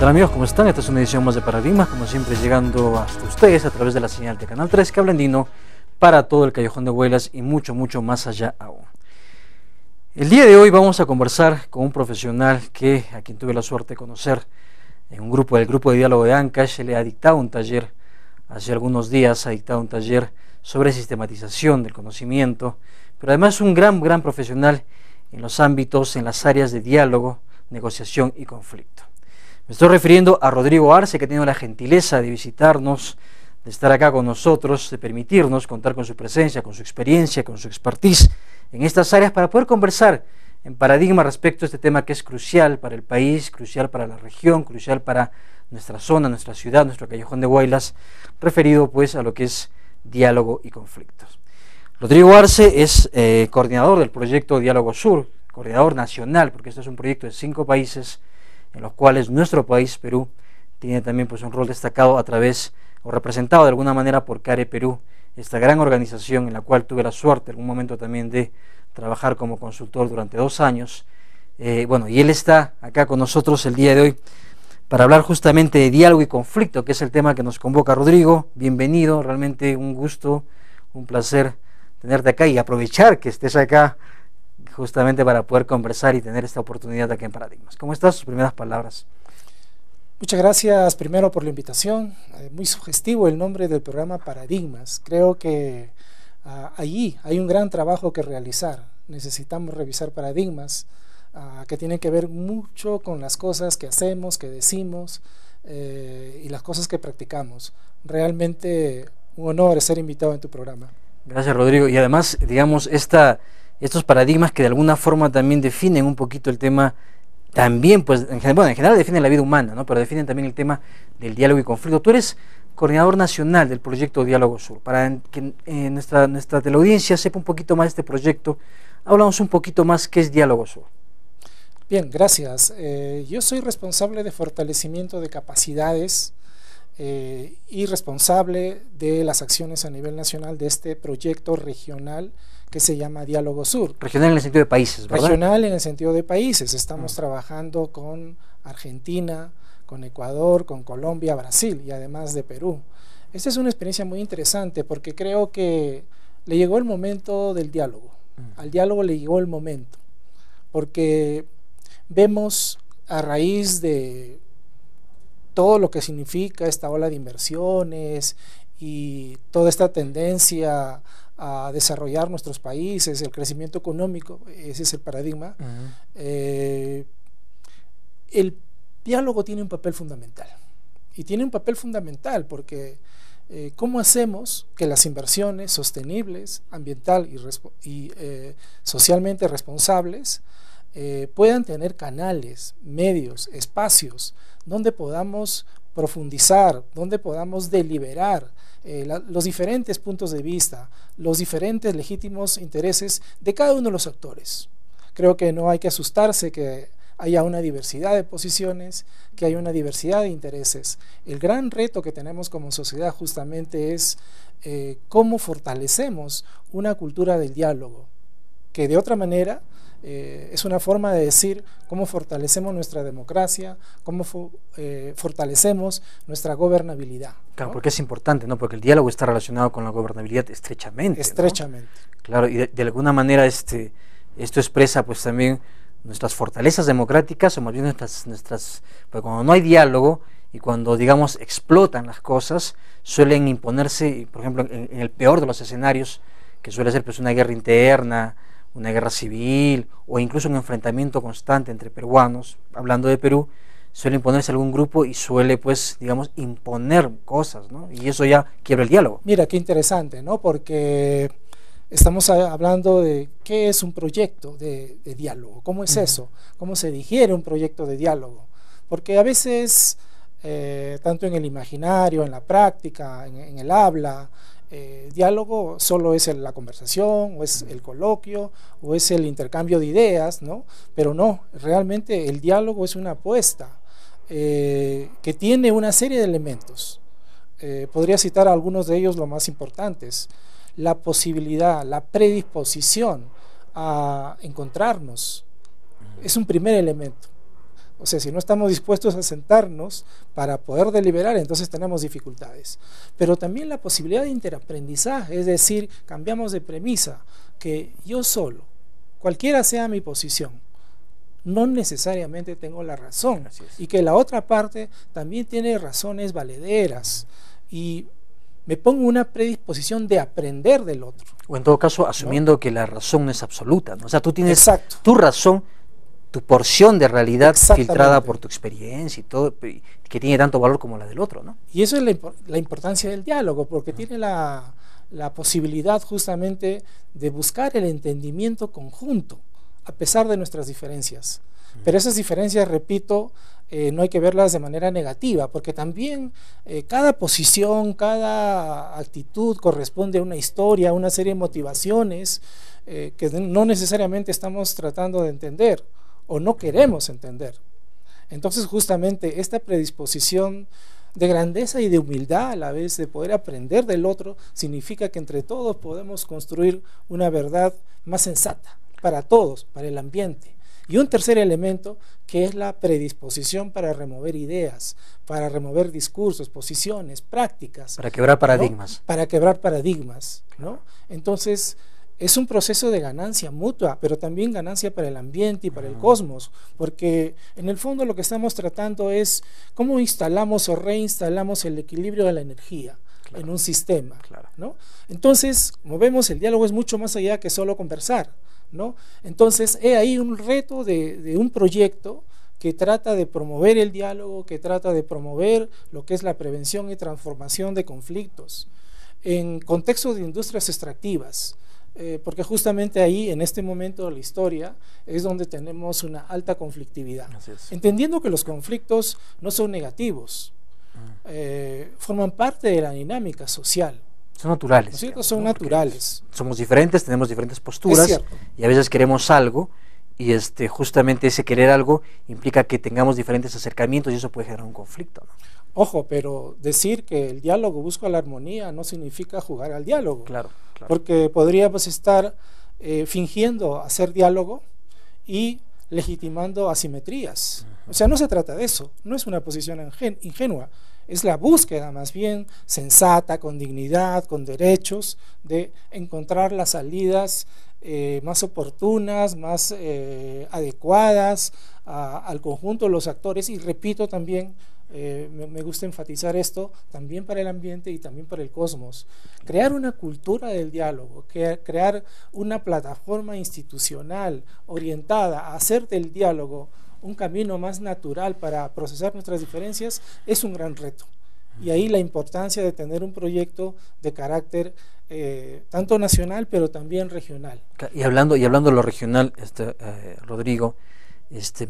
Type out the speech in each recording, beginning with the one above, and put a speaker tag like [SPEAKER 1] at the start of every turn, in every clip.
[SPEAKER 1] tal amigos? ¿Cómo están? Esta es una edición más de Paradigmas, como siempre llegando hasta ustedes a través de la señal de Canal 3 Cable Andino para todo el Callejón de Huaylas y mucho más allá aún. El día de hoy vamos a conversar con un profesional a quien tuve la suerte de conocer en del grupo de diálogo de Ancash. Le ha dictado un taller, hace algunos días ha dictado un taller sobre sistematización del conocimiento, pero además es un gran profesional en los ámbitos, en las áreas de diálogo, negociación y conflicto. Me estoy refiriendo a Rodrigo Arce, que ha tenido la gentileza de visitarnos, de estar acá con nosotros, de permitirnos contar con su presencia, con su experiencia, con su expertise en estas áreas para poder conversar en paradigma respecto a este tema que es crucial para el país, crucial para la región, crucial para nuestra zona, nuestra ciudad, nuestro Callejón de Huaylas, referido pues a lo que es diálogo y conflictos. Rodrigo Arce es coordinador del proyecto Diálogo Sur, coordinador nacional, porque este es un proyecto de 5 países, en los cuales nuestro país, Perú, tiene también pues un rol destacado a través, o representado de alguna manera por CARE Perú, esta gran organización en la cual tuve la suerte en algún momento también de trabajar como consultor durante 2 años. Y él está acá con nosotros el día de hoy para hablar justamente de diálogo y conflicto, que es el tema que nos convoca. Rodrigo, bienvenido, realmente un gusto, un placer tenerte acá y aprovechar que estés acá justamente para poder conversar y tener esta oportunidad aquí en Paradigmas. ¿Cómo estás? Sus primeras palabras.
[SPEAKER 2] Muchas gracias primero por la invitación. Muy sugestivo el nombre del programa Paradigmas. Creo que allí hay un gran trabajo que realizar. Necesitamos revisar paradigmas que tienen que ver mucho con las cosas que hacemos, que decimos y las cosas que practicamos. Realmente un honor ser invitado en tu programa.
[SPEAKER 1] Gracias, Rodrigo. Y además, digamos, estos paradigmas que de alguna forma también definen un poquito el tema, también, pues, en general definen la vida humana, ¿no? Pero definen también el tema del diálogo y conflicto. Tú eres coordinador nacional del proyecto Diálogo Sur. Para que nuestra teleaudiencia sepa un poquito más de este proyecto, hablamos un poquito más qué es Diálogo Sur.
[SPEAKER 2] Bien, gracias. Yo soy responsable de fortalecimiento de capacidades y responsable de las acciones a nivel nacional de este proyecto regional que se llama Diálogo Sur.
[SPEAKER 1] Regional en el sentido de países, ¿verdad?
[SPEAKER 2] Regional en el sentido de países. Estamos trabajando con Argentina, con Ecuador, con Colombia, Brasil y además de Perú. Esta es una experiencia muy interesante porque creo que le llegó el momento del diálogo. Al diálogo le llegó el momento porque vemos a raíz de todo lo que significa esta ola de inversiones y toda esta tendencia a desarrollar nuestros países, el crecimiento económico, ese es el paradigma. El diálogo tiene un papel fundamental, y tiene un papel fundamental porque ¿cómo hacemos que las inversiones sostenibles, ambiental y socialmente responsables puedan tener canales, medios, espacios donde podamos profundizar, donde podamos deliberar los diferentes puntos de vista, los diferentes legítimos intereses de cada uno de los actores? Creo que no hay que asustarse que haya una diversidad de posiciones, que haya una diversidad de intereses. El gran reto que tenemos como sociedad justamente es cómo fortalecemos una cultura del diálogo, que de otra manera es una forma de decir cómo fortalecemos nuestra democracia, cómo fortalecemos nuestra gobernabilidad.
[SPEAKER 1] Claro, ¿no? Porque es importante, ¿no? Porque el diálogo está relacionado con la gobernabilidad estrechamente.
[SPEAKER 2] Estrechamente.
[SPEAKER 1] ¿No? Claro, y de alguna manera esto expresa pues también nuestras fortalezas democráticas, o más bien porque cuando no hay diálogo y cuando, digamos, explotan las cosas, suelen imponerse, por ejemplo, en el peor de los escenarios, que suele ser pues una guerra interna, una guerra civil o incluso un enfrentamiento constante entre peruanos, hablando de Perú, suele imponerse algún grupo y suele, pues, digamos, imponer cosas, ¿no? Y eso ya quiebra el diálogo.
[SPEAKER 2] Mira, qué interesante, ¿no? Porque estamos hablando de qué es un proyecto de diálogo, cómo es eso, cómo se digiere un proyecto de diálogo, porque a veces, tanto en el imaginario, en la práctica, en el habla, diálogo solo es la conversación, o es el coloquio, o es el intercambio de ideas, ¿no? Pero no, realmente el diálogo es una apuesta que tiene una serie de elementos. Podría citar algunos de ellos, los más importantes: la posibilidad, la predisposición a encontrarnos, es un primer elemento. O sea, si no estamos dispuestos a sentarnos para poder deliberar, entonces tenemos dificultades. Pero también la posibilidad de interaprendizaje, es decir, cambiamos de premisa, que yo solo, cualquiera sea mi posición, no necesariamente tengo la razón, y que la otra parte también tiene razones valederas, y me pongo una predisposición de aprender del otro.
[SPEAKER 1] O en todo caso, asumiendo, ¿no?, que la razón no es absoluta, ¿no? O sea, tú tienes, exacto, tu razón, tu porción de realidad filtrada por tu experiencia y todo, que tiene tanto valor como la del otro, ¿no?
[SPEAKER 2] Y eso es la importancia del diálogo, porque tiene la posibilidad justamente de buscar el entendimiento conjunto, a pesar de nuestras diferencias. Pero esas diferencias, repito, no hay que verlas de manera negativa, porque también cada posición, cada actitud corresponde a una historia, a una serie de motivaciones que no necesariamente estamos tratando de entender o no queremos entender. Entonces justamente esta predisposición de grandeza y de humildad a la vez, de poder aprender del otro, significa que entre todos podemos construir una verdad más sensata para todos, para el ambiente. Y un tercer elemento, que es la predisposición para remover ideas, para remover discursos, posiciones, prácticas.
[SPEAKER 1] Para quebrar paradigmas.
[SPEAKER 2] ¿No? Para quebrar paradigmas, ¿no? Entonces, es un proceso de ganancia mutua, pero también ganancia para el ambiente y para el cosmos, porque en el fondo lo que estamos tratando es cómo instalamos o reinstalamos el equilibrio de la energía en un sistema, ¿no? Entonces, como vemos, el diálogo es mucho más allá que solo conversar, ¿no? Entonces, he ahí un reto de un proyecto que trata de promover el diálogo, que trata de promover lo que es la prevención y transformación de conflictos en contexto de industrias extractivas, porque justamente ahí, en este momento de la historia, es donde tenemos una alta conflictividad. Entendiendo que los conflictos no son negativos, forman parte de la dinámica social.
[SPEAKER 1] Son naturales.
[SPEAKER 2] ¿No es cierto? Son naturales.
[SPEAKER 1] Somos diferentes, tenemos diferentes posturas y a veces queremos algo y justamente ese querer algo implica que tengamos diferentes acercamientos y eso puede generar un conflicto, ¿no?
[SPEAKER 2] Ojo, pero decir que el diálogo busca la armonía no significa jugar al diálogo.
[SPEAKER 1] Claro.
[SPEAKER 2] Porque podríamos estar fingiendo hacer diálogo y legitimando asimetrías. O sea, no se trata de eso, no es una posición ingenua, es la búsqueda más bien sensata, con dignidad, con derechos, de encontrar las salidas más oportunas, más adecuadas al conjunto de los actores. Y repito también, me gusta enfatizar esto, también para el ambiente y también para el cosmos. Crear una cultura del diálogo, crear una plataforma institucional orientada a hacer del diálogo un camino más natural para procesar nuestras diferencias es un gran reto. Y ahí la importancia de tener un proyecto de carácter tanto nacional pero también regional.
[SPEAKER 1] Y hablando de lo regional, Rodrigo,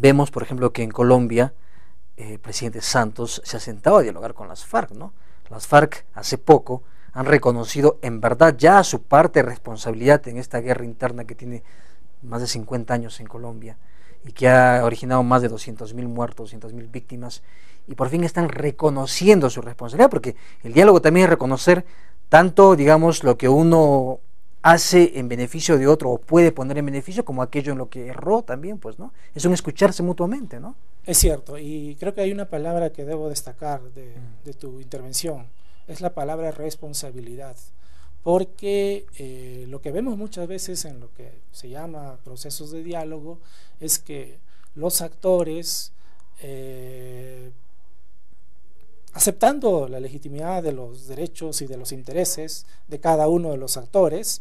[SPEAKER 1] vemos por ejemplo que en Colombia el presidente Santos se ha sentado a dialogar con las FARC, ¿no? Las FARC hace poco han reconocido en verdad ya su parte de responsabilidad en esta guerra interna que tiene más de 50 años en Colombia y que ha originado más de 200.000 muertos, 200.000 víctimas, y por fin están reconociendo su responsabilidad, porque el diálogo también es reconocer tanto, digamos, lo que uno hace en beneficio de otro o puede poner en beneficio como aquello en lo que erró también, pues, ¿no? Es un escucharse mutuamente, ¿no?
[SPEAKER 2] Es cierto, y creo que hay una palabra que debo destacar de tu intervención, es la palabra responsabilidad, porque lo que vemos muchas veces en lo que se llama procesos de diálogo es que los actores, aceptando la legitimidad de los derechos y de los intereses de cada uno de los actores,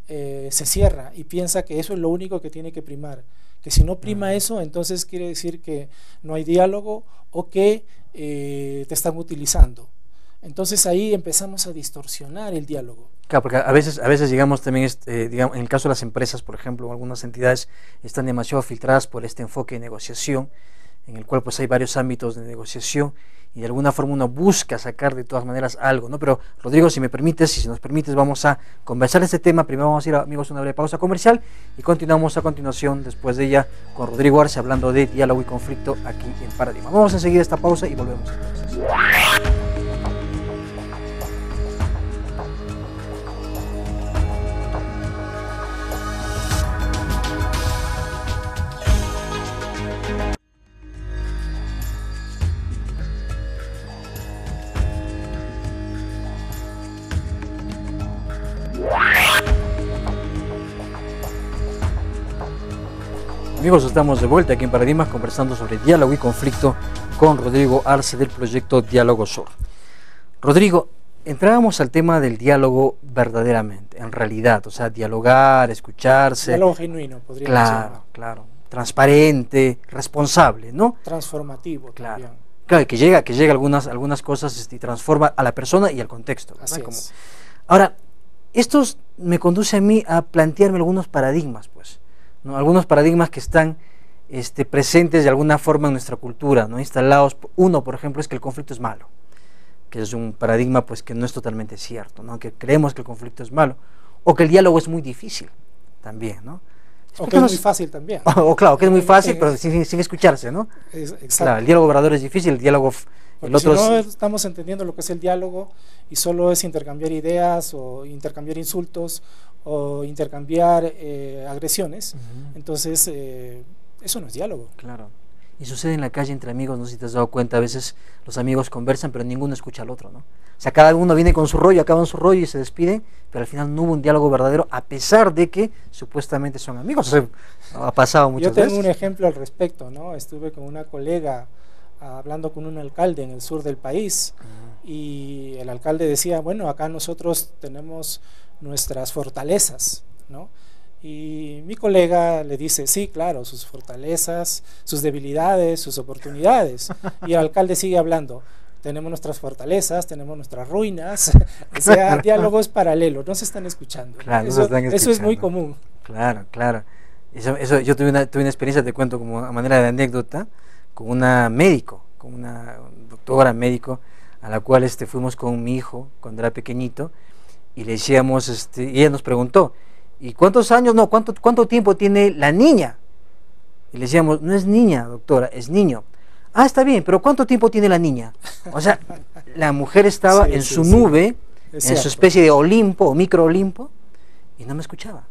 [SPEAKER 2] se cierra y piensa que eso es lo único que tiene que primar, que si no prima eso, entonces quiere decir que no hay diálogo o que te están utilizando. Entonces ahí empezamos a distorsionar el diálogo.
[SPEAKER 1] Claro, porque a veces digamos también, digamos, en el caso de las empresas, por ejemplo, algunas entidades están demasiado filtradas por este enfoque de negociación, en el cual pues hay varios ámbitos de negociación y de alguna forma uno busca sacar de todas maneras algo, ¿no? Pero Rodrigo, si me permites, si nos permites, vamos a conversar este tema. Primero vamos a ir, amigos, a una breve pausa comercial y continuamos a continuación, después de ella, con Rodrigo Arce hablando de diálogo y conflicto aquí en Paradigma. Vamos a seguir esta pausa y volvemos entonces. Amigos, estamos de vuelta aquí en Paradigmas conversando sobre diálogo y conflicto con Rodrigo Arce del proyecto Diálogo Sur. Rodrigo, entrábamos al tema del diálogo verdaderamente, en realidad, o sea, dialogar, escucharse.
[SPEAKER 2] Diálogo genuino, podríamos
[SPEAKER 1] decirlo. Claro, transparente, responsable, ¿no?
[SPEAKER 2] Transformativo,
[SPEAKER 1] claro.
[SPEAKER 2] También.
[SPEAKER 1] Claro, que llega algunas cosas y transforma a la persona y al contexto.
[SPEAKER 2] Así es.
[SPEAKER 1] Ahora, esto me conduce a mí a plantearme algunos paradigmas, pues, ¿no? Algunos paradigmas que están presentes de alguna forma en nuestra cultura, ¿no? Instalados. Uno, por ejemplo, es que el conflicto es malo, que es un paradigma pues que no es totalmente cierto, ¿no? Que creemos que el conflicto es malo, o que el diálogo es muy difícil también, ¿no?
[SPEAKER 2] O que es muy fácil también.
[SPEAKER 1] O claro, que es muy fácil, pero sin escucharse, ¿no?
[SPEAKER 2] Exacto.
[SPEAKER 1] Claro, el diálogo verdadero es difícil, el diálogo...
[SPEAKER 2] Porque si no estamos entendiendo lo que es el diálogo y solo es intercambiar ideas o intercambiar insultos o intercambiar agresiones, entonces eso no es diálogo.
[SPEAKER 1] Claro. Y sucede en la calle entre amigos, no sé si te has dado cuenta, a veces los amigos conversan, pero ninguno escucha al otro, ¿no? O sea, cada uno viene con su rollo, acaban su rollo y se despiden, pero al final no hubo un diálogo verdadero, a pesar de que supuestamente son amigos. O sea, ha pasado muchas veces.
[SPEAKER 2] Yo tengo un ejemplo al respecto, ¿no? Estuve con una colega hablando con un alcalde en el sur del país y el alcalde decía, bueno, acá nosotros tenemos nuestras fortalezas, ¿no? Y mi colega le dice, sí, claro, sus fortalezas, sus debilidades, sus oportunidades. Y el alcalde sigue hablando, tenemos nuestras fortalezas, tenemos nuestras ruinas, o sea, diálogos paralelos, no se están escuchando.
[SPEAKER 1] Claro,
[SPEAKER 2] eso es muy común.
[SPEAKER 1] Claro, claro. Eso yo tuve una experiencia, te cuento como a manera de anécdota, con una médico, con una doctora médico, a la cual fuimos con mi hijo cuando era pequeñito, y le decíamos, y ella nos preguntó, ¿y cuántos años, no, cuánto tiempo tiene la niña? Y le decíamos, no es niña, doctora, es niño. Ah, está bien, pero ¿cuánto tiempo tiene la niña? O sea, la mujer estaba en su nube, en su especie de Olimpo o micro Olimpo, y no me escuchaba.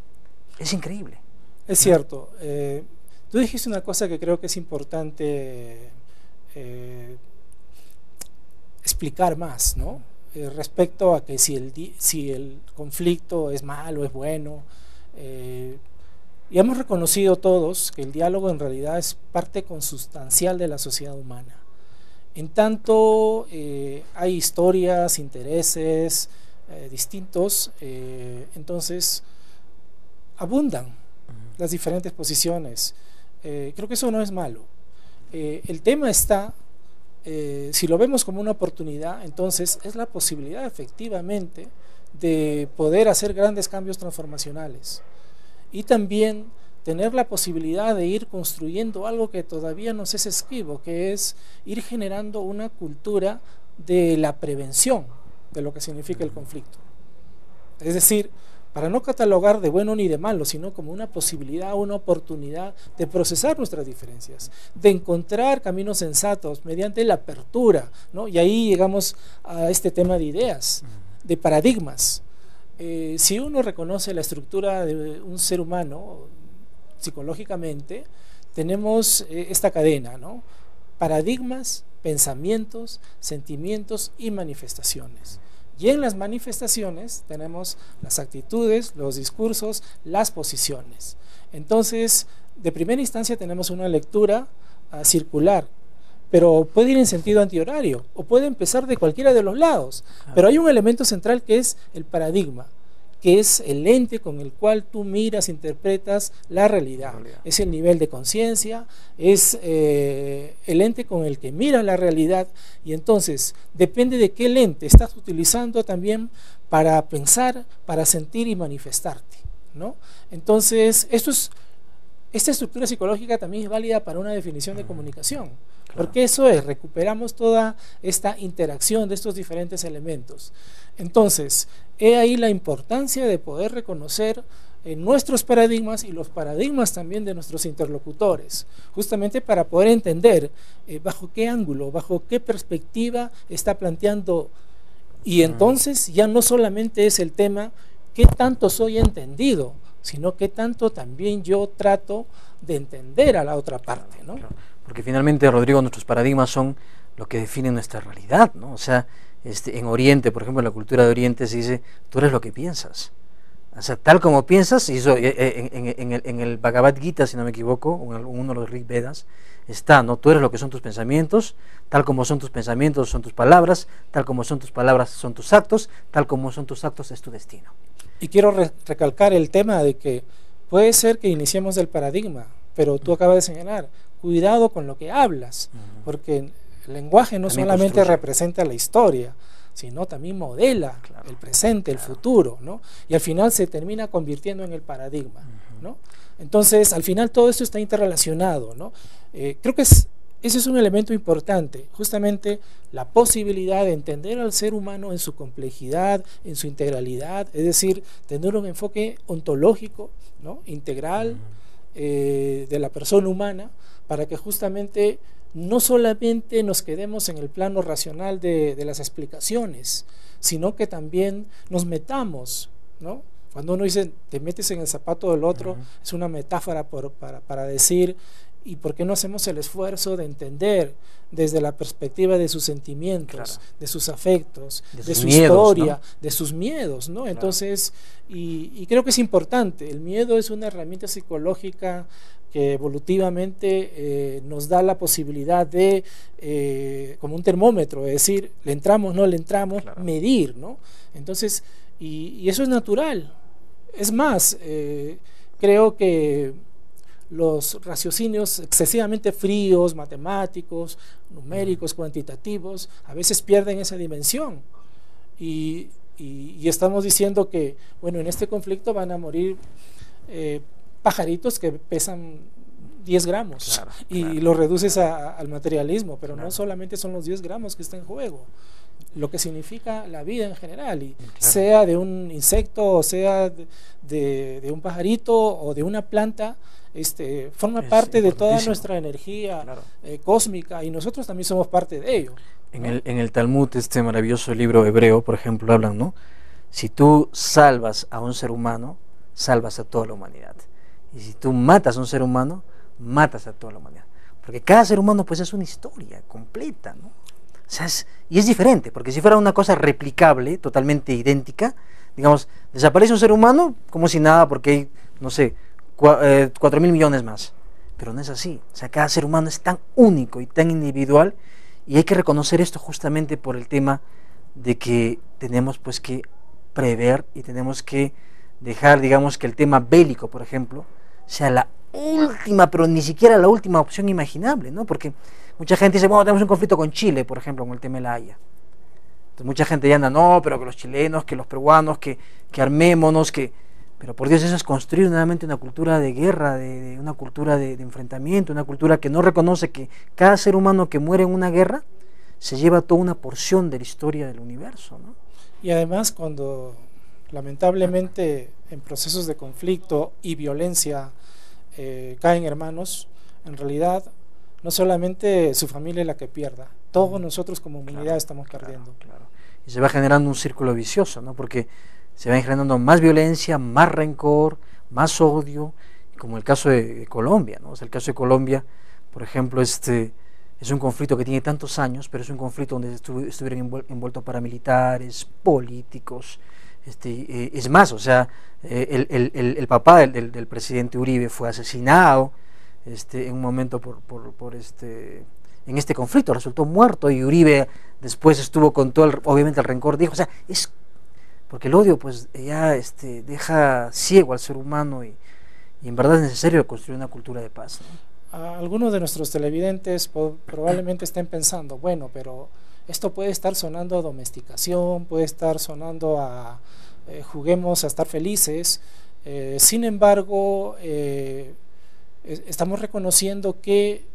[SPEAKER 1] Es increíble.
[SPEAKER 2] Es cierto. Tú dijiste una cosa que creo que es importante explicar más, ¿no? Respecto a que si el conflicto es malo, es bueno. Y hemos reconocido todos que el diálogo en realidad es parte consustancial de la sociedad humana. En tanto hay historias, intereses distintos, entonces abundan las diferentes posiciones. Creo que eso no es malo. El tema está, si lo vemos como una oportunidad, entonces es la posibilidad efectivamente de poder hacer grandes cambios transformacionales y también tener la posibilidad de ir construyendo algo que todavía nos es esquivo, que es ir generando una cultura de la prevención de lo que significa el conflicto. Es decir, para no catalogar de bueno ni de malo, sino como una posibilidad, una oportunidad de procesar nuestras diferencias, de encontrar caminos sensatos mediante la apertura, ¿no? Y ahí llegamos a este tema de ideas, de paradigmas. Si uno reconoce la estructura de un ser humano psicológicamente, tenemos esta cadena, ¿no? Paradigmas, pensamientos, sentimientos y manifestaciones. Y en las manifestaciones tenemos las actitudes, los discursos, las posiciones. Entonces, de primera instancia tenemos una lectura circular, pero puede ir en sentido antihorario o puede empezar de cualquiera de los lados. Pero hay un elemento central que es el paradigma, que es el lente con el cual tú miras, interpretas la realidad. Es el nivel de conciencia, es el lente con el que miras la realidad, y entonces depende de qué lente estás utilizando también para pensar, para sentir y manifestarte, ¿no? Entonces, esta estructura psicológica también es válida para una definición de comunicación. Claro. Porque eso es, recuperamos toda esta interacción de estos diferentes elementos. Entonces, he ahí la importancia de poder reconocer nuestros paradigmas y los paradigmas también de nuestros interlocutores, justamente para poder entender bajo qué ángulo, bajo qué perspectiva está planteando, y entonces ya no solamente es el tema qué tanto soy entendido, sino qué tanto también yo trato de entender a la otra parte, ¿no?
[SPEAKER 1] Claro. Porque finalmente, Rodrigo, nuestros paradigmas son lo que define nuestra realidad, ¿no? O sea, en Oriente, por ejemplo, en la cultura de Oriente se dice, tú eres lo que piensas, O sea, tal como piensas, y eso, en el Bhagavad Gita, si no me equivoco, o en uno de los Rig Vedas, está, ¿no? Tú eres lo que son tus pensamientos, tal como son tus pensamientos son tus palabras, tal como son tus palabras son tus actos, tal como son tus actos es tu destino.
[SPEAKER 2] Y quiero recalcar el tema de que puede ser que iniciemos del paradigma, pero tú acabas de señalar, cuidado con lo que hablas, porque el lenguaje no
[SPEAKER 1] también
[SPEAKER 2] solamente
[SPEAKER 1] construye.
[SPEAKER 2] representa la historia, sino también modela el presente, el futuro, ¿no? Y al final se termina convirtiendo en el paradigma, ¿no? Entonces, al final todo esto está interrelacionado, ¿no? Creo que ese es un elemento importante, justamente la posibilidad de entender al ser humano en su complejidad, en su integralidad, es decir, tener un enfoque ontológico, ¿no? Integral de la persona humana, para que justamente no solamente nos quedemos en el plano racional de las explicaciones, sino que también nos metamos, ¿no? Cuando uno dice, te metes en el zapato del otro, es una metáfora para decir, ¿y por qué no hacemos el esfuerzo de entender desde la perspectiva de sus sentimientos, de sus afectos, de su
[SPEAKER 1] miedos,
[SPEAKER 2] historia,
[SPEAKER 1] ¿no?
[SPEAKER 2] de sus miedos, ¿no? Entonces, y creo que es importante, el miedo es una herramienta psicológica que evolutivamente nos da la posibilidad de, como un termómetro, es decir, le entramos, no le entramos, medir, ¿no? Entonces, y eso es natural. Es más, creo que los raciocinios excesivamente fríos, matemáticos, numéricos, cuantitativos, a veces pierden esa dimensión. Y estamos diciendo que, bueno, en este conflicto van a morir pajaritos que pesan 10 gramos y lo reduces al materialismo, pero no solamente son los 10 gramos que está en juego, lo que significa la vida en general, y sea de un insecto, o sea de un pajarito o de una planta, forma parte de toda nuestra energía cósmica, y nosotros también somos parte de ello, ¿no?
[SPEAKER 1] En el Talmud, este maravilloso libro hebreo, por ejemplo, hablan, ¿no? Si tú salvas a un ser humano, salvas a toda la humanidad. Y si tú matas a un ser humano, matas a toda la humanidad. Porque cada ser humano pues es una historia completa, ¿no? O sea, y es diferente, porque si fuera una cosa replicable, totalmente idéntica, digamos, desaparece un ser humano como si nada, porque hay, no sé, 4.000 millones más. Pero no es así. O sea, cada ser humano es tan único y tan individual, y hay que reconocer esto justamente por el tema de que tenemos pues que prever y tenemos que dejar, digamos, que el tema bélico, por ejemplo, sea la última, pero ni siquiera la última opción imaginable, ¿no? Porque mucha gente dice, bueno, tenemos un conflicto con Chile, por ejemplo, con el tema de la Haya. Entonces mucha gente ya anda, no, pero que los chilenos, que los peruanos, que armémonos, pero por Dios, eso es construir nuevamente una cultura de guerra, de una cultura de enfrentamiento, una cultura que no reconoce que cada ser humano que muere en una guerra se lleva toda una porción de la historia del universo, ¿no?
[SPEAKER 2] Y además, cuando lamentablemente en procesos de conflicto y violencia caen hermanos, en realidad no solamente su familia es la que pierda, todos nosotros como humanidad estamos perdiendo.
[SPEAKER 1] Y se va generando un círculo vicioso, ¿no? Porque se va generando más violencia, más rencor, más odio, como el caso de Colombia, ¿no? O sea, el caso de Colombia, por ejemplo, es un conflicto que tiene tantos años, pero es un conflicto donde estuvieron envueltos paramilitares, políticos. Es más, o sea, el papá del presidente Uribe fue asesinado en un momento en este conflicto, resultó muerto, y Uribe después estuvo con todo obviamente el rencor, dijo, o sea, es porque el odio pues ya deja ciego al ser humano, y en verdad es necesario construir una cultura de paz, ¿no?
[SPEAKER 2] Algunos de nuestros televidentes probablemente estén pensando, bueno, pero esto puede estar sonando a domesticación, puede estar sonando a juguemos a estar felices, sin embargo, estamos reconociendo que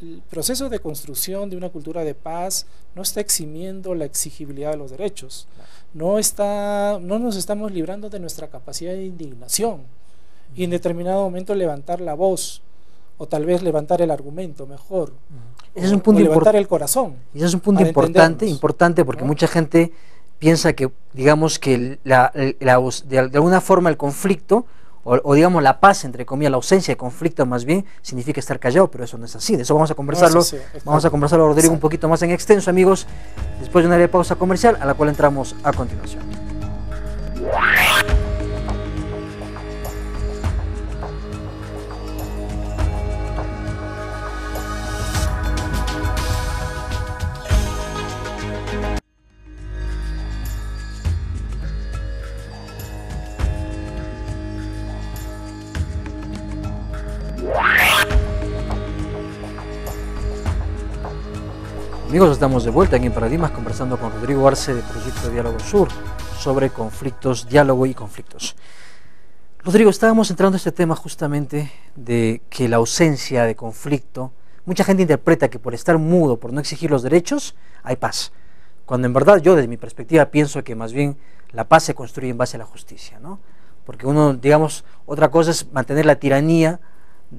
[SPEAKER 2] el proceso de construcción de una cultura de paz no está eximiendo la exigibilidad de los derechos, no nos estamos librando de nuestra capacidad de indignación, y en determinado momento levantar la voz, o tal vez levantar el argumento mejor,
[SPEAKER 1] ese es un punto
[SPEAKER 2] levantar el corazón.
[SPEAKER 1] Y ese es un punto importante porque, ¿no?, mucha gente piensa que, digamos, que de alguna forma el conflicto, o digamos la paz, entre comillas, la ausencia de conflicto más bien, significa estar callado, pero eso no es así. De eso vamos a conversarlo, vamos a conversarlo, Rodrigo, un poquito más en extenso, amigos, después de una breve pausa comercial, a la cual entramos a continuación. Amigos, estamos de vuelta aquí en Paradigmas conversando con Rodrigo Arce de Proyecto Diálogo Sur sobre conflictos, diálogo y conflictos. Rodrigo, estábamos entrando a este tema justamente de que la ausencia de conflicto, mucha gente interpreta que por estar mudo, por no exigir los derechos, hay paz. Cuando en verdad yo desde mi perspectiva pienso que más bien la paz se construye en base a la justicia, ¿no? Porque uno, digamos, otra cosa es mantener la tiranía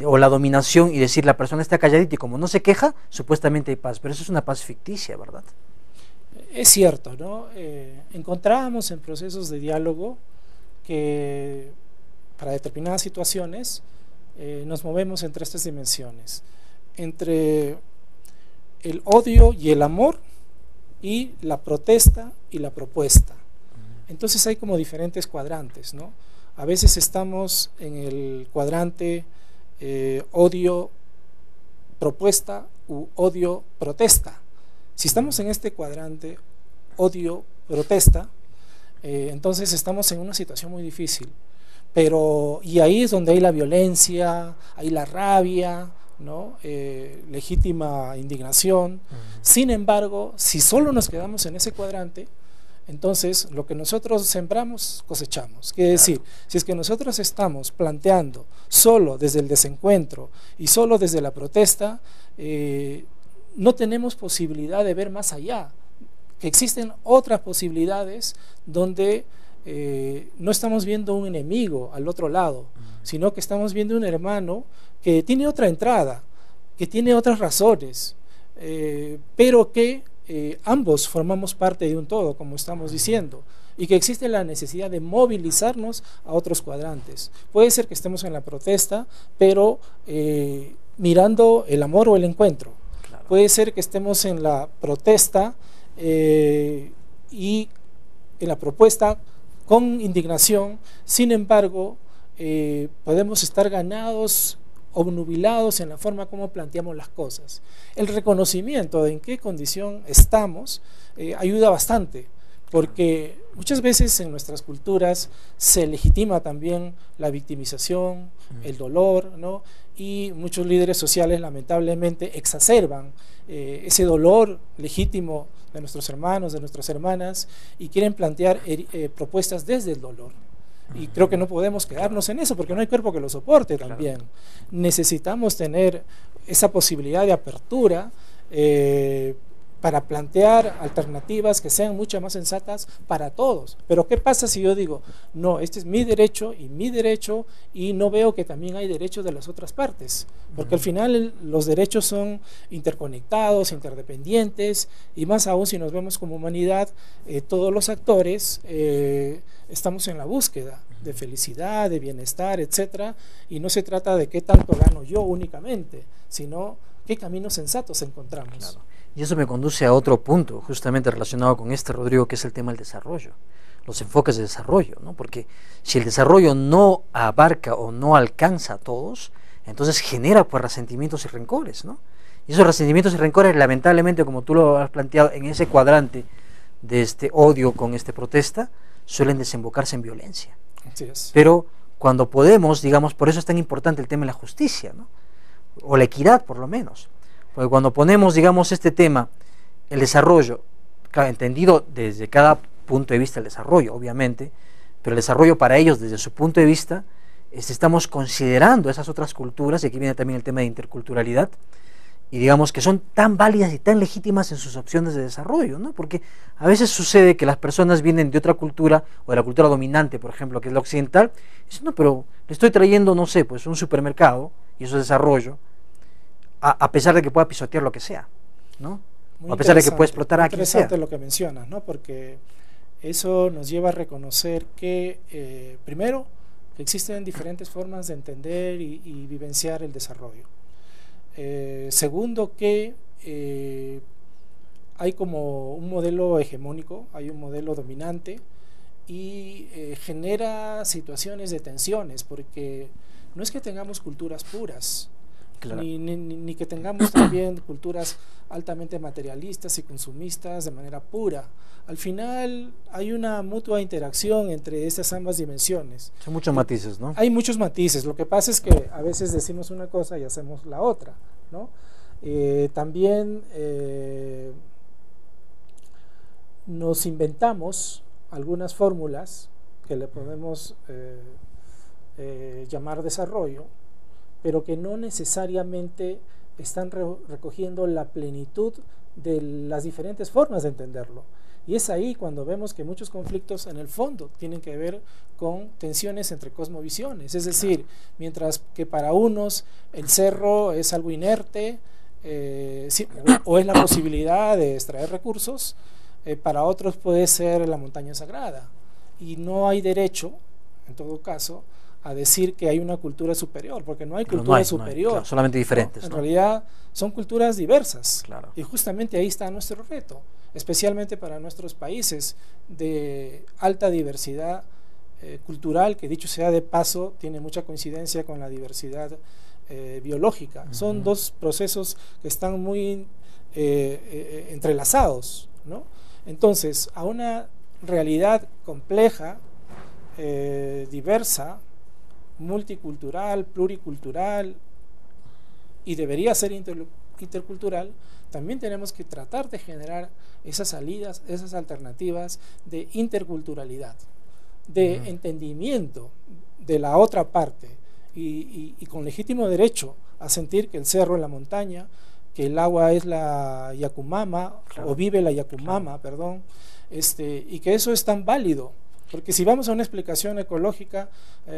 [SPEAKER 1] o la dominación y decir la persona está calladita y como no se queja, supuestamente hay paz, pero eso es una paz ficticia, ¿verdad?
[SPEAKER 2] Es cierto, ¿no? Encontrábamos en procesos de diálogo que para determinadas situaciones nos movemos entre estas dimensiones, entre el odio y el amor y la protesta y la propuesta. Entonces hay como diferentes cuadrantes, ¿no? A veces estamos en el cuadrante odio propuesta u odio protesta. Si estamos en este cuadrante odio protesta, entonces estamos en una situación muy difícil, y ahí es donde hay la violencia, hay la rabia, ¿no? Legítima indignación. Sin embargo, si solo nos quedamos en ese cuadrante, entonces lo que nosotros sembramos cosechamos. Quiere decir, si es que nosotros estamos planteando solo desde el desencuentro y solo desde la protesta, no tenemos posibilidad de ver más allá, que existen otras posibilidades donde no estamos viendo un enemigo al otro lado, sino que estamos viendo un hermano que tiene otra entrada, que tiene otras razones, pero que ambos formamos parte de un todo, como estamos diciendo, y que existe la necesidad de movilizarnos a otros cuadrantes. Puede ser que estemos en la protesta, pero mirando el amor o el encuentro. Claro. Puede ser que estemos en la protesta y en la propuesta con indignación. Sin embargo, podemos estar ganados obnubilados en la forma como planteamos las cosas. El reconocimiento de en qué condición estamos ayuda bastante, porque muchas veces en nuestras culturas se legitima también la victimización, el dolor, ¿no? Y muchos líderes sociales lamentablemente exacerban ese dolor legítimo de nuestros hermanos, de nuestras hermanas, y quieren plantear propuestas desde el dolor. Y creo que no podemos quedarnos en eso porque no hay cuerpo que lo soporte también. Claro. Necesitamos tener esa posibilidad de apertura para plantear alternativas que sean mucho más sensatas para todos. Pero ¿qué pasa si yo digo, no, este es mi derecho y no veo que también hay derechos de las otras partes? Porque al final los derechos son interconectados, interdependientes, y más aún si nos vemos como humanidad, todos los actores estamos en la búsqueda de felicidad, de bienestar, etcétera, y no se trata de qué tanto gano yo únicamente, sino qué caminos sensatos encontramos.
[SPEAKER 1] Claro. Y eso me conduce a otro punto, justamente relacionado con este, Rodrigo, que es el tema del desarrollo, los enfoques de desarrollo, ¿no? Porque si el desarrollo no abarca o no alcanza a todos, entonces genera pues resentimientos y rencores, ¿no? Y esos resentimientos y rencores, lamentablemente, como tú lo has planteado, en ese cuadrante de este odio con este protesta, suelen desembocarse en violencia.
[SPEAKER 2] Así es.
[SPEAKER 1] Pero cuando podemos, digamos, por eso es tan importante el tema de la justicia, ¿no? O la equidad, por lo menos. Porque cuando ponemos, digamos, este tema, el desarrollo, claro, entendido desde cada punto de vista del desarrollo, obviamente, pero el desarrollo para ellos desde su punto de vista, estamos considerando esas otras culturas, y aquí viene también el tema de interculturalidad, y digamos que son tan válidas y tan legítimas en sus opciones de desarrollo, ¿no? Porque a veces sucede que las personas vienen de otra cultura, o de la cultura dominante, por ejemplo, que es la occidental, y dicen, no, pero le estoy trayendo, no sé, pues un supermercado, y eso es desarrollo, a pesar de que pueda pisotear lo que sea, ¿no? A pesar de que pueda explotar a quien sea.
[SPEAKER 2] Interesante lo que mencionas, ¿no? Porque eso nos lleva a reconocer que, primero, que existen diferentes formas de entender y vivenciar el desarrollo. Segundo, que hay como un modelo hegemónico, hay un modelo dominante y genera situaciones de tensiones, porque no es que tengamos culturas puras, claro, ni que tengamos también culturas altamente materialistas y consumistas de manera pura. Al final hay una mutua interacción entre estas ambas dimensiones.
[SPEAKER 1] Son muchos matices, ¿no?
[SPEAKER 2] Hay muchos matices. Lo que pasa es que a veces decimos una cosa y hacemos la otra, ¿no? También nos inventamos algunas fórmulas que le podemos llamar desarrollo, pero que no necesariamente están recogiendo la plenitud de las diferentes formas de entenderlo. Y es ahí cuando vemos que muchos conflictos en el fondo tienen que ver con tensiones entre cosmovisiones. Es decir, mientras que para unos el cerro es algo inerte, sí, o es la posibilidad de extraer recursos, para otros puede ser la montaña sagrada. Y no hay derecho, en todo caso, a decir que hay una cultura superior, porque no hay cultura superior.
[SPEAKER 1] Claro, solamente diferentes.
[SPEAKER 2] En realidad son culturas diversas.
[SPEAKER 1] Claro.
[SPEAKER 2] Y justamente ahí está nuestro reto, especialmente para nuestros países de alta diversidad cultural, que dicho sea de paso, tiene mucha coincidencia con la diversidad biológica. Son dos procesos que están muy entrelazados, ¿no? Entonces, a una realidad compleja, diversa, multicultural, pluricultural, y debería ser intercultural, también tenemos que tratar de generar esas salidas, esas alternativas de interculturalidad, de entendimiento de la otra parte, y con legítimo derecho a sentir que el cerro es la montaña, que el agua es la Yacumama, claro, o vive la Yacumama, claro, perdón, y que eso es tan válido. Porque si vamos a una explicación ecológica,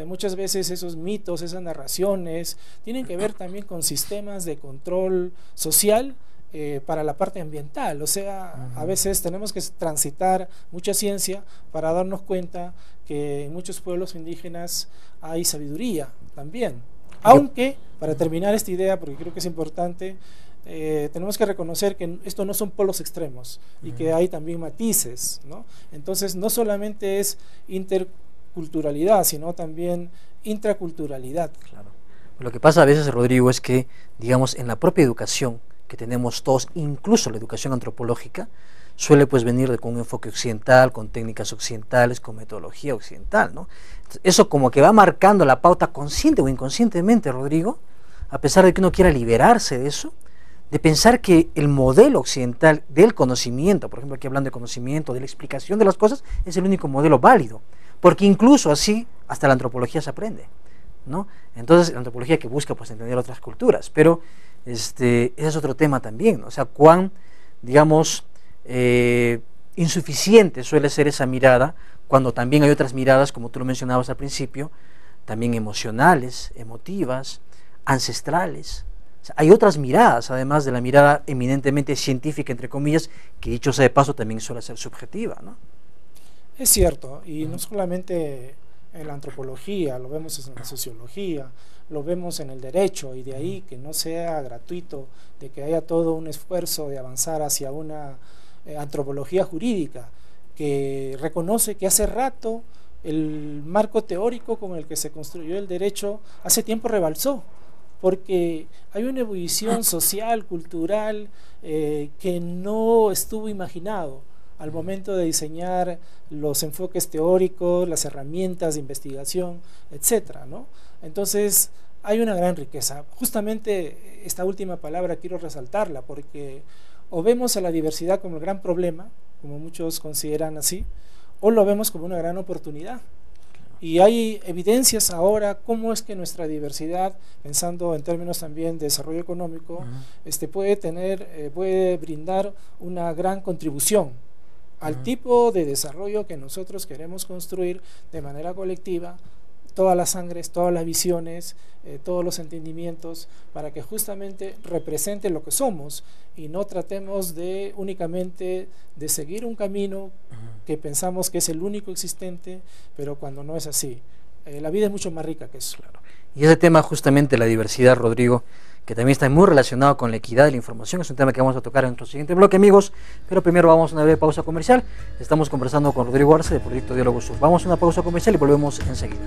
[SPEAKER 2] muchas veces esos mitos, esas narraciones, tienen que ver también con sistemas de control social para la parte ambiental. O sea, a veces tenemos que transitar mucha ciencia para darnos cuenta que en muchos pueblos indígenas hay sabiduría también. Aunque, para terminar esta idea, porque creo que es importante, tenemos que reconocer que esto no son polos extremos y que hay también matices, ¿no? Entonces no solamente es interculturalidad, sino también intraculturalidad.
[SPEAKER 1] Claro. Lo que pasa a veces, Rodrigo, es que, digamos, en la propia educación que tenemos todos, incluso la educación antropológica, suele pues venir con un enfoque occidental, con técnicas occidentales, con metodología occidental, ¿no? Eso como que va marcando la pauta consciente o inconscientemente, Rodrigo, a pesar de que uno quiera liberarse de eso, de pensar que el modelo occidental del conocimiento, por ejemplo aquí hablando de conocimiento, de la explicación de las cosas, es el único modelo válido, porque incluso así hasta la antropología se aprende, ¿no? Entonces la antropología que busca pues entender otras culturas, pero ese es otro tema también, ¿no? O sea, cuán, digamos, insuficiente suele ser esa mirada, cuando también hay otras miradas, como tú lo mencionabas al principio, también emocionales, emotivas, ancestrales. Hay otras miradas, además de la mirada eminentemente científica, entre comillas, que dicho sea de paso también suele ser subjetiva, ¿no?
[SPEAKER 2] Es cierto, y no solamente en la antropología, lo vemos en la sociología, lo vemos en el derecho, y de ahí que no sea gratuito, de que haya todo un esfuerzo de avanzar hacia una antropología jurídica, que reconoce que hace rato el marco teórico con el que se construyó el derecho hace tiempo rebalsó, porque hay una ebullición social, cultural, que no estuvo imaginado al momento de diseñar los enfoques teóricos, las herramientas de investigación, etcétera, ¿no? Entonces, hay una gran riqueza. Justamente esta última palabra quiero resaltarla, porque o vemos a la diversidad como el gran problema, como muchos consideran así, o lo vemos como una gran oportunidad. Y hay evidencias ahora cómo es que nuestra diversidad, pensando en términos también de desarrollo económico, puede brindar una gran contribución al tipo de desarrollo que nosotros queremos construir de manera colectiva, todas las sangres, todas las visiones, todos los entendimientos, para que justamente represente lo que somos y no tratemos de únicamente de seguir un camino que pensamos que es el único existente, pero cuando no es así. La vida es mucho más rica que eso.
[SPEAKER 1] Claro. Y ese tema justamente, la diversidad, Rodrigo, que también está muy relacionado con la equidad de la información, es un tema que vamos a tocar en nuestro siguiente bloque, amigos, pero primero vamos a una breve pausa comercial. Estamos conversando con Rodrigo Arce de Proyecto Diálogo Sur. Vamos a una pausa comercial y volvemos enseguida.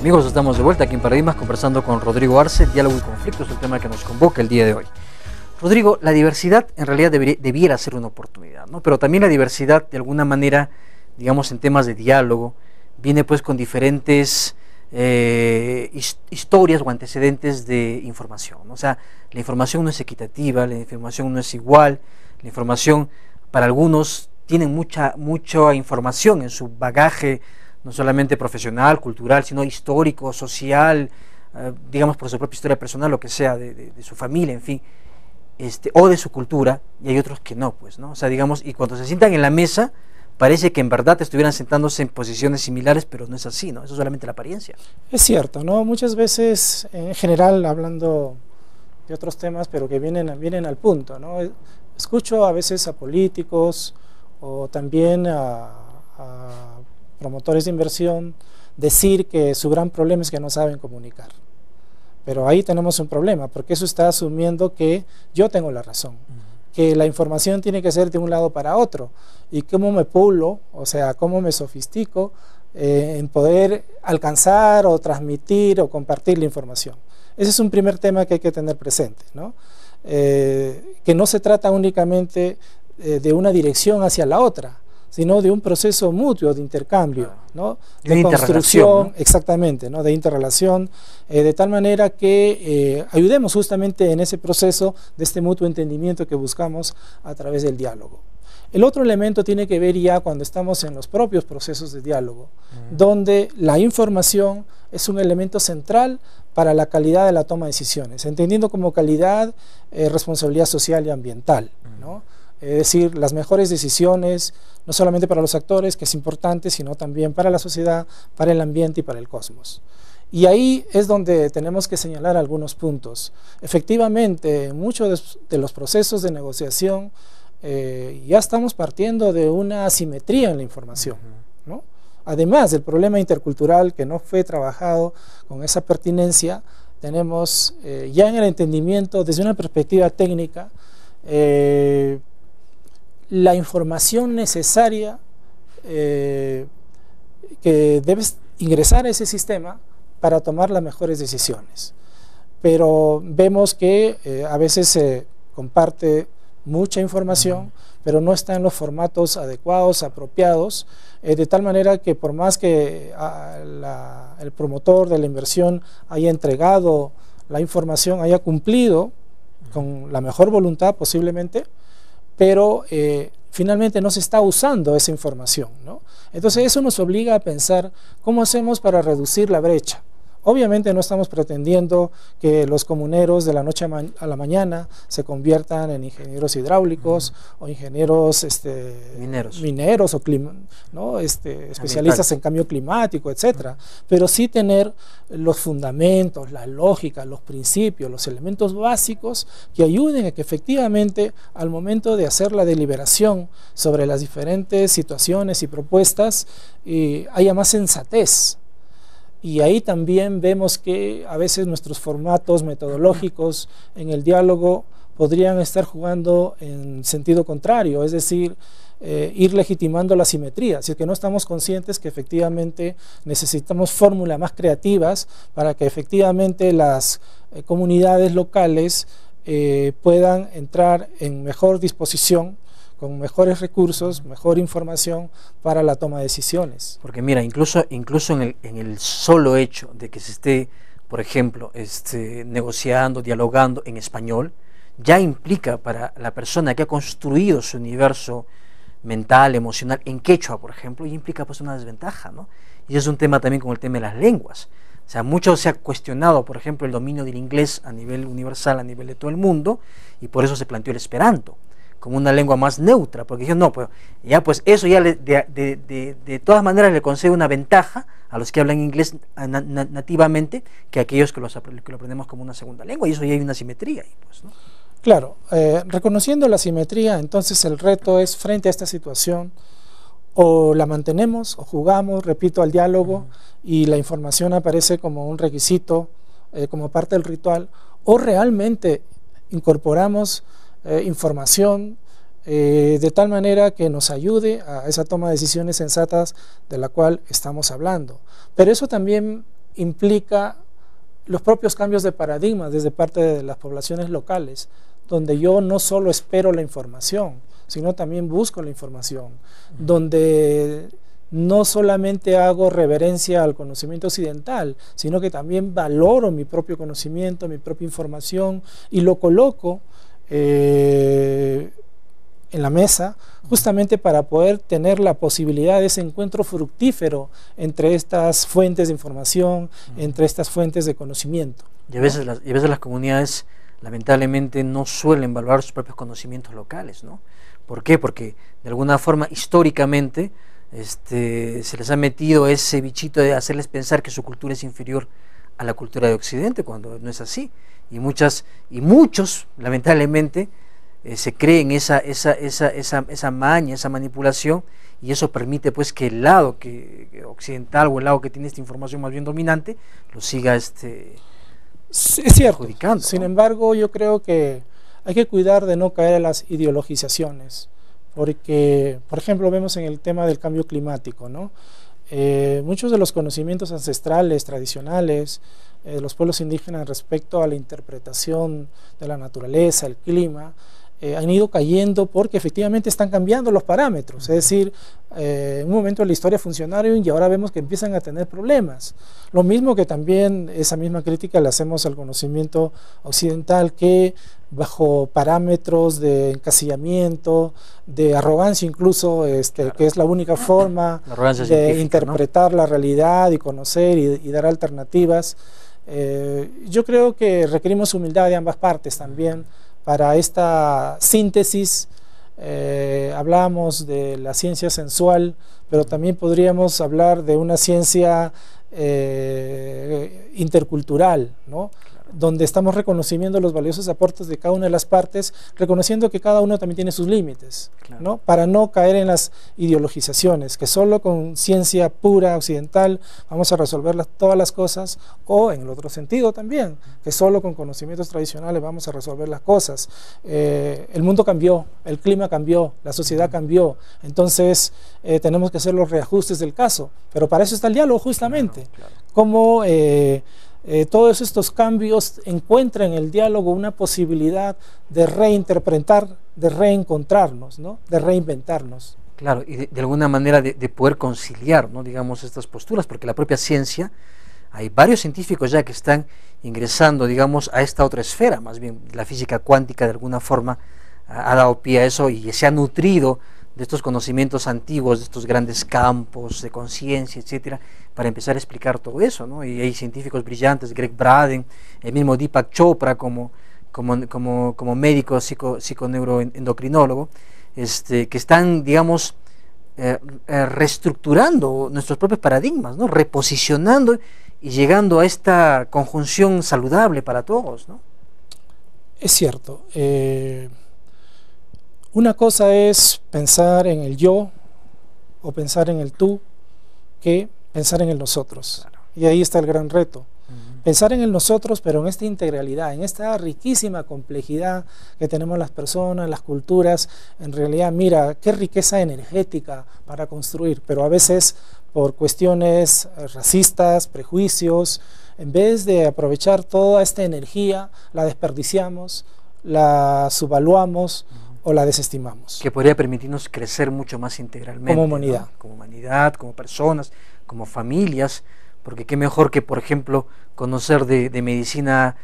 [SPEAKER 1] Amigos, estamos de vuelta aquí en Paradigmas conversando con Rodrigo Arce. Diálogo y conflicto es el tema que nos convoca el día de hoy. Rodrigo, la diversidad en realidad debiera ser una oportunidad, ¿no? Pero también la diversidad, de alguna manera, digamos en temas de diálogo, viene pues con diferentes historias o antecedentes de información, ¿no? O sea, la información no es equitativa, la información no es igual, la información para algunos tiene mucha información en su bagaje, no solamente profesional, cultural, sino histórico, social, digamos por su propia historia personal, lo que sea, de su familia, en fin, o de su cultura, y hay otros que no, pues, ¿no? O sea, digamos, y cuando se sientan en la mesa, parece que en verdad estuvieran sentándose en posiciones similares, pero no es así, ¿no? Eso es solamente la apariencia.
[SPEAKER 2] Es cierto, ¿no? Muchas veces, en general, hablando de otros temas, pero que vienen al punto, ¿no? Escucho a veces a políticos o también a promotores de inversión decir que su gran problema es que no saben comunicar. Pero ahí tenemos un problema, porque eso está asumiendo que yo tengo la razón, que la información tiene que ser de un lado para otro, y cómo me pulo, o sea, cómo me sofistico en poder alcanzar o transmitir o compartir la información. Ese es un primer tema que hay que tener presente, ¿no? Que no se trata únicamente de una dirección hacia la otra, sino de un proceso mutuo de intercambio, ¿no? De construcción, ¿no? Exactamente, ¿no? De interrelación, de tal manera que ayudemos justamente en ese proceso de este mutuo entendimiento que buscamos a través del diálogo. El otro elemento tiene que ver ya cuando estamos en los propios procesos de diálogo, donde la información es un elemento central para la calidad de la toma de decisiones, entendiendo como calidad responsabilidad social y ambiental, ¿no? Es decir, las mejores decisiones, no solamente para los actores, que es importante, sino también para la sociedad, para el ambiente y para el cosmos. Y ahí es donde tenemos que señalar algunos puntos. Efectivamente, muchos de los procesos de negociación ya estamos partiendo de una asimetría en la información, ¿no? Además del problema intercultural que no fue trabajado con esa pertinencia, tenemos ya en el entendimiento, desde una perspectiva técnica, la información necesaria que debe ingresar a ese sistema para tomar las mejores decisiones. Pero vemos que a veces se comparte mucha información, pero no está en los formatos adecuados, apropiados, de tal manera que por más que el promotor de la inversión haya entregado la información, haya cumplido con la mejor voluntad posiblemente, pero finalmente no se está usando esa información, ¿no? Entonces eso nos obliga a pensar cómo hacemos para reducir la brecha. Obviamente no estamos pretendiendo que los comuneros de la noche a la mañana se conviertan en ingenieros hidráulicos o ingenieros mineros o ¿no? Especialistas en cambio climático, etcétera, pero sí tener los fundamentos, la lógica, los principios, los elementos básicos que ayuden a que efectivamente al momento de hacer la deliberación sobre las diferentes situaciones y propuestas haya más sensatez. Y ahí también vemos que a veces nuestros formatos metodológicos en el diálogo podrían estar jugando en sentido contrario, es decir, ir legitimando la simetría, si es que no estamos conscientes que efectivamente necesitamos fórmulas más creativas para que efectivamente las comunidades locales puedan entrar en mejor disposición, con mejores recursos, mejor información para la toma de decisiones.
[SPEAKER 1] Porque mira, incluso en el solo hecho de que se esté, por ejemplo, negociando, dialogando en español, ya implica para la persona que ha construido su universo mental, emocional, en quechua, por ejemplo, ya implica pues una desventaja, ¿no? Y es un tema también con el tema de las lenguas. O sea, mucho se ha cuestionado, por ejemplo, el dominio del inglés a nivel universal, a nivel de todo el mundo, y por eso se planteó el esperanto como una lengua más neutra, porque dijeron, no, pues ya pues eso ya de todas maneras le concede una ventaja a los que hablan inglés nativamente que a aquellos que lo aprendemos como una segunda lengua, y eso ya hay una simetría ahí, pues, ¿no?
[SPEAKER 2] Claro, reconociendo la simetría, entonces el reto es, frente a esta situación, o la mantenemos, o jugamos, repito, al diálogo, y la información aparece como un requisito, como parte del ritual, o realmente incorporamos información de tal manera que nos ayude a esa toma de decisiones sensatas de la cual estamos hablando. Pero eso también implica los propios cambios de paradigma desde parte de las poblaciones locales, donde yo no solo espero la información, sino también busco la información, donde no solamente hago reverencia al conocimiento occidental, sino que también valoro mi propio conocimiento, mi propia información y lo coloco en la mesa justamente para poder tener la posibilidad de ese encuentro fructífero entre estas fuentes de información, entre estas fuentes de conocimiento.
[SPEAKER 1] Y a veces las comunidades lamentablemente no suelen valorar sus propios conocimientos locales, ¿no? ¿Por qué? Porque de alguna forma históricamente se les ha metido ese bichito de hacerles pensar que su cultura es inferior a la cultura de Occidente, cuando no es así. Y muchos lamentablemente se creen esa maña, esa manipulación, y eso permite pues que el lado que occidental o el lado que tiene esta información más bien dominante lo siga
[SPEAKER 2] es cierto.
[SPEAKER 1] Perjudicando,
[SPEAKER 2] Sin
[SPEAKER 1] ¿no?
[SPEAKER 2] embargo, yo creo que hay que cuidar de no caer en las ideologizaciones, porque, por ejemplo, vemos en el tema del cambio climático, ¿no? Muchos de los conocimientos ancestrales, tradicionales, de los pueblos indígenas respecto a la interpretación de la naturaleza, el clima, han ido cayendo porque efectivamente están cambiando los parámetros. Es decir, en un momento de la historia funcionaron y ahora vemos que empiezan a tener problemas. Lo mismo que también esa misma crítica la hacemos al conocimiento occidental, que bajo parámetros de encasillamiento, de arrogancia incluso,
[SPEAKER 1] Claro.
[SPEAKER 2] que es la única forma de interpretar, ¿no?, la realidad y conocer y dar alternativas. Yo creo que requerimos humildad de ambas partes también para esta síntesis. Hablamos de la ciencia sensual, pero también podríamos hablar de una ciencia intercultural, ¿no?, donde estamos reconociendo los valiosos aportes de cada una de las partes, reconociendo que cada uno también tiene sus límites,
[SPEAKER 1] claro,
[SPEAKER 2] ¿no?, para no caer en las ideologizaciones, que solo con ciencia pura occidental vamos a resolver todas las cosas, o en el otro sentido también, que solo con conocimientos tradicionales vamos a resolver las cosas. El mundo cambió, el clima cambió, la sociedad cambió, entonces tenemos que hacer los reajustes del caso, pero para eso está el diálogo justamente,
[SPEAKER 1] claro.
[SPEAKER 2] Como todos estos cambios encuentran en el diálogo una posibilidad de reinterpretar, de reencontrarnos, ¿no?, de reinventarnos.
[SPEAKER 1] Claro, y de alguna manera de poder conciliar, ¿no?, digamos, estas posturas, porque la propia ciencia, hay varios científicos ya que están ingresando, digamos, a esta otra esfera, más bien la física cuántica de alguna forma ha dado pie a eso y se ha nutrido de estos conocimientos antiguos, de estos grandes campos de conciencia, etcétera, para empezar a explicar todo eso, ¿no? Y hay científicos brillantes, Greg Braden, el mismo Deepak Chopra como médico psiconeuroendocrinólogo, que están, digamos, reestructurando nuestros propios paradigmas, ¿no?, reposicionando y llegando a esta conjunción saludable para todos, ¿no?
[SPEAKER 2] Es cierto. Una cosa es pensar en el yo o pensar en el tú, que pensar en el nosotros. Claro. Y ahí está el gran reto. Pensar en el nosotros, pero en esta integralidad, en esta riquísima complejidad que tenemos las personas, las culturas. En realidad, mira, qué riqueza energética para construir, pero a veces por cuestiones racistas, prejuicios, en vez de aprovechar toda esta energía, la desperdiciamos, la subvaluamos, o la desestimamos.
[SPEAKER 1] Que podría permitirnos crecer mucho más integralmente.
[SPEAKER 2] Como humanidad.
[SPEAKER 1] ¿No? Como humanidad, como personas, como familias, porque qué mejor que, por ejemplo, conocer de medicina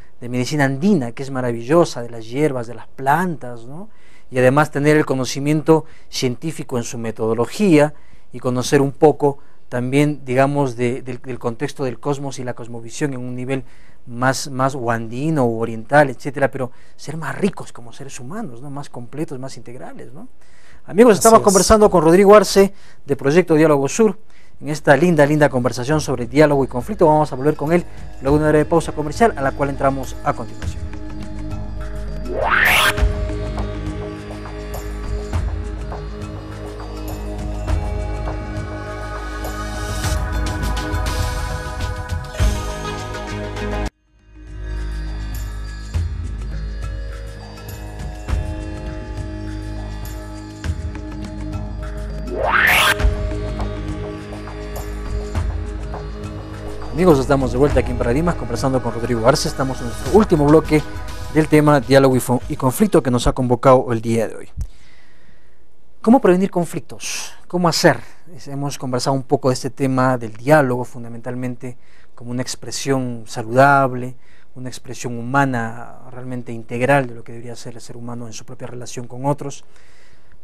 [SPEAKER 1] andina, que es maravillosa, de las hierbas, de las plantas, ¿no? Y además tener el conocimiento científico en su metodología y conocer un poco también, digamos, del contexto del cosmos y la cosmovisión en un nivel más o andino o oriental, etcétera, pero ser más ricos como seres humanos, ¿no?, más completos, más integrales, ¿no? Amigos, estamos conversando con Rodrigo Arce de Proyecto Diálogo Sur en esta linda conversación sobre diálogo y conflicto. Vamos a volver con él luego de una breve pausa comercial a la cual entramos a continuación. Amigos, estamos de vuelta aquí en Paradigmas conversando con Rodrigo Arce. Estamos en nuestro último bloque del tema diálogo y conflicto que nos ha convocado el día de hoy. ¿Cómo prevenir conflictos? ¿Cómo hacer? Hemos conversado un poco de este tema del diálogo, fundamentalmente como una expresión saludable, una expresión humana realmente integral de lo que debería ser el ser humano en su propia relación con otros.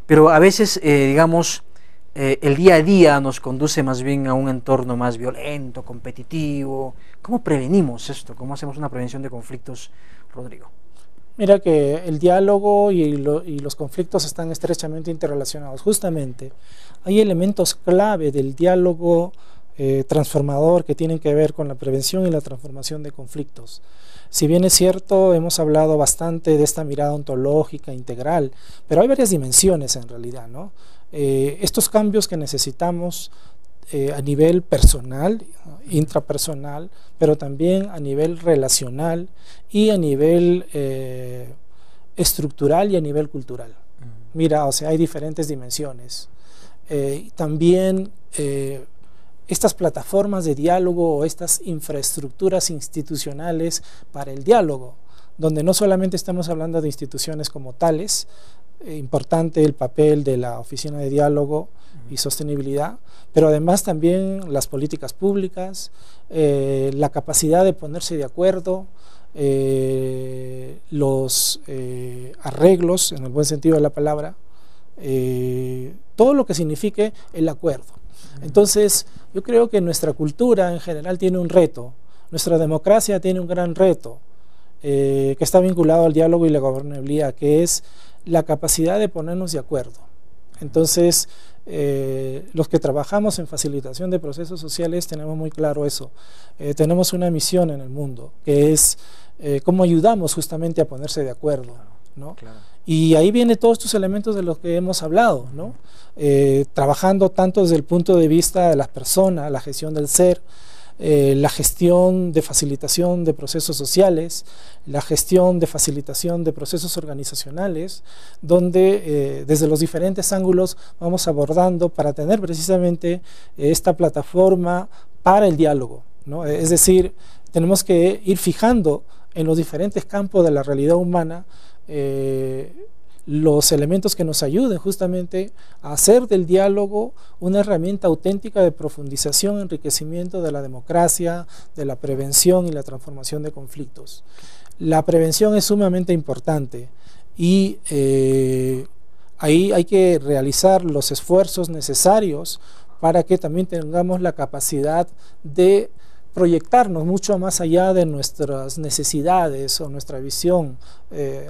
[SPEAKER 1] Pero a veces, el día a día nos conduce más bien a un entorno más violento, competitivo. ¿Cómo prevenimos esto? ¿Cómo hacemos una prevención de conflictos, Rodrigo?
[SPEAKER 2] Mira que el diálogo y los conflictos están estrechamente interrelacionados. Justamente hay elementos clave del diálogo transformador que tienen que ver con la prevención y la transformación de conflictos. Si bien es cierto, hemos hablado bastante de esta mirada ontológica, integral, pero hay varias dimensiones en realidad, ¿no? Estos cambios que necesitamos a nivel personal, intrapersonal, pero también a nivel relacional y a nivel estructural y a nivel cultural. Mira, o sea, hay diferentes dimensiones. También estas plataformas de diálogo o estas infraestructuras institucionales para el diálogo, donde no solamente estamos hablando de instituciones como tales, importante el papel de la Oficina de Diálogo y Sostenibilidad, pero además también las políticas públicas, la capacidad de ponerse de acuerdo, los arreglos, en el buen sentido de la palabra, todo lo que signifique el acuerdo. Entonces, yo creo que nuestra cultura en general tiene un reto, nuestra democracia tiene un gran reto, que está vinculado al diálogo y la gobernabilidad, que es la capacidad de ponernos de acuerdo. Entonces, los que trabajamos en facilitación de procesos sociales tenemos muy claro eso. Tenemos una misión en el mundo, que es cómo ayudamos justamente a ponerse de acuerdo, ¿no? Claro. Y ahí vienen todos estos elementos de los que hemos hablado, ¿no? Trabajando tanto desde el punto de vista de las personas, la gestión del ser, la gestión de facilitación de procesos sociales, la gestión de facilitación de procesos organizacionales, donde desde los diferentes ángulos vamos abordando para tener precisamente esta plataforma para el diálogo, ¿no? Es decir, tenemos que ir fijando en los diferentes campos de la realidad humana los elementos que nos ayuden justamente a hacer del diálogo una herramienta auténtica de profundización, enriquecimiento de la democracia, de la prevención y la transformación de conflictos. La prevención es sumamente importante y ahí hay que realizar los esfuerzos necesarios para que también tengamos la capacidad de proyectarnos mucho más allá de nuestras necesidades o nuestra visión,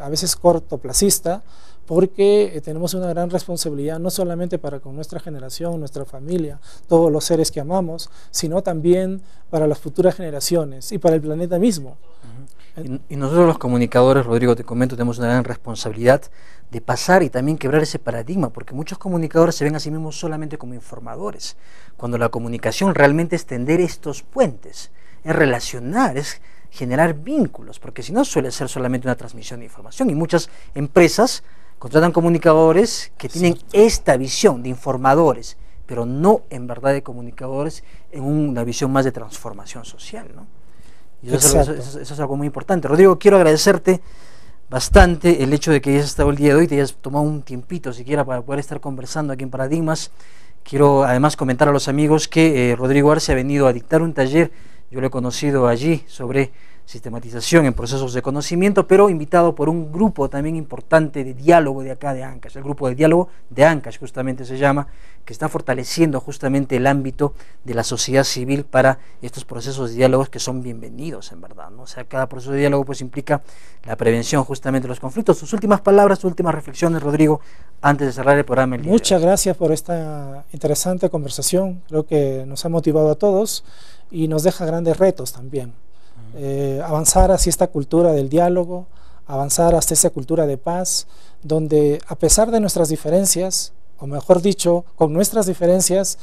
[SPEAKER 2] a veces cortoplacista, porque tenemos una gran responsabilidad no solamente para con nuestra generación, nuestra familia, todos los seres que amamos, sino también para las futuras generaciones y para el planeta mismo.
[SPEAKER 1] Y nosotros los comunicadores, Rodrigo, te comento, tenemos una gran responsabilidad de pasar y también quebrar ese paradigma, porque muchos comunicadores se ven a sí mismos solamente como informadores, cuando la comunicación realmente es tender estos puentes, es relacionar, es generar vínculos, porque si no suele ser solamente una transmisión de información, y muchas empresas contratan comunicadores que tienen esta visión de informadores, pero no en verdad de comunicadores en una visión más de transformación social, ¿no? Y eso es algo muy importante. Rodrigo, quiero agradecerte bastante el hecho de que hayas estado el día de hoy, te hayas tomado un tiempito siquiera para poder estar conversando aquí en Paradigmas. Quiero además comentar a los amigos que Rodrigo Arce ha venido a dictar un taller, yo lo he conocido allí, sobre sistematización en procesos de conocimiento, pero invitado por un grupo también importante de diálogo de acá de Ancash, el grupo de diálogo de Ancash justamente se llama, que está fortaleciendo justamente el ámbito de la sociedad civil para estos procesos de diálogos que son bienvenidos en verdad, ¿no? O sea, cada proceso de diálogo pues implica la prevención justamente de los conflictos. Tus últimas palabras, tus últimas reflexiones, Rodrigo, antes de cerrar el programa.
[SPEAKER 2] Muchas gracias por esta interesante conversación, creo que nos ha motivado a todos y nos deja grandes retos también. Avanzar hacia esta cultura del diálogo, avanzar hacia esa cultura de paz, donde a pesar de nuestras diferencias, o mejor dicho, con nuestras diferencias,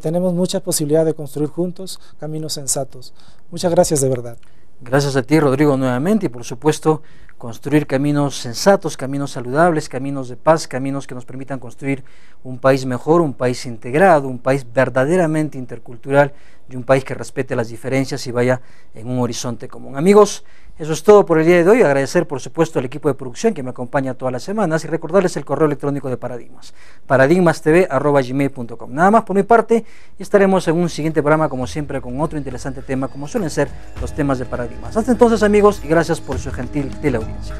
[SPEAKER 2] tenemos mucha posibilidad de construir juntos caminos sensatos. Muchas gracias de verdad.
[SPEAKER 1] Gracias a ti, Rodrigo, nuevamente, y por supuesto construir caminos sensatos, caminos saludables, caminos de paz, caminos que nos permitan construir un país mejor, un país integrado, un país verdaderamente intercultural y un país que respete las diferencias y vaya en un horizonte común. Amigos, eso es todo por el día de hoy. Agradecer por supuesto al equipo de producción que me acompaña todas las semanas y recordarles el correo electrónico de Paradigmas, paradigmastv@gmail.com. Nada más por mi parte y estaremos en un siguiente programa como siempre con otro interesante tema como suelen ser los temas de Paradigmas. Hasta entonces amigos y gracias por su gentil teleaudiencia.